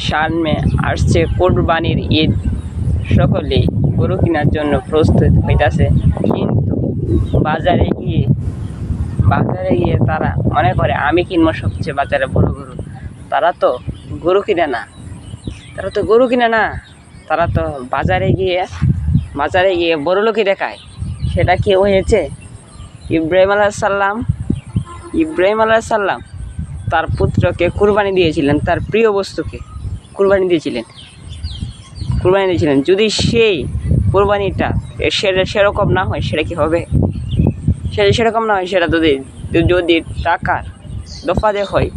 সামনে আসছে কোরবানির ঈদ। সকলেই গরু কেনার জন্য প্রস্তুত হইতাছে, কিন্তু বাজারে গিয়ে তারা মনে করে আমি কিনবো সবচেয়ে বাজারে বড় গরু। তারা তো গরু কিনে না, তারা তো বাজারে গিয়ে বড় লোকই দেখায়। সেটা কি হয়েছে? ইব্রাহিম আলাইহিসসালাম তার পুত্রকে কুরবানি দিয়েছিলেন, তার প্রিয় বস্তুকে কুরবানি দিয়েছিলেন। যদি সেই কুরবানিটা সেরকম না হয়, সেটা কি হবে? সেরকম না হয়, সেটা যদি টাকার দফাতে হয়,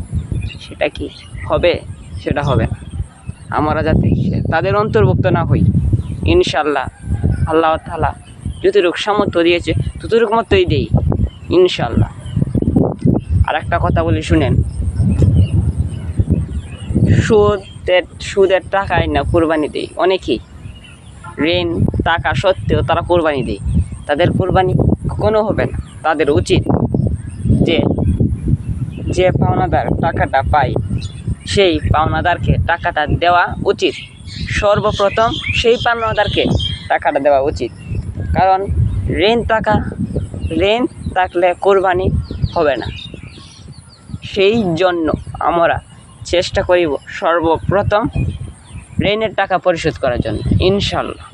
সেটা কি হবে? সেটা হবে না। আমরা যাতে তাদের অন্তর্ভুক্ত না হই, ইনশাল্লাহ আল্লাহ তাআলা যতটুকু সামর্থ্য দিয়েছে ততটুকু মতোই দেই, ইনশাল্লাহ। আর একটা কথা বলি, শুনেন। সুদের টাকায় না কোরবানি দেয় অনেকেই, ঋণ টাকা সত্ত্বেও তারা কোরবানি দেয়। তাদের কোরবানি কখনো হবে না। তাদের উচিত যে পাওনাদার টাকাটা পায়, সেই পাওনাদারকে টাকাটা দেওয়া উচিত। সর্বপ্রথম সেই পাওনাদারকে টাকাটা দেওয়া উচিত, কারণ ঋণ থাকলে কোরবানি হবে না। সেই জন্য আমরা চেষ্টা করিব সর্বপ্রথম ঋণের টাকা পরিশোধ করার জন্য, ইনশাল্লাহ।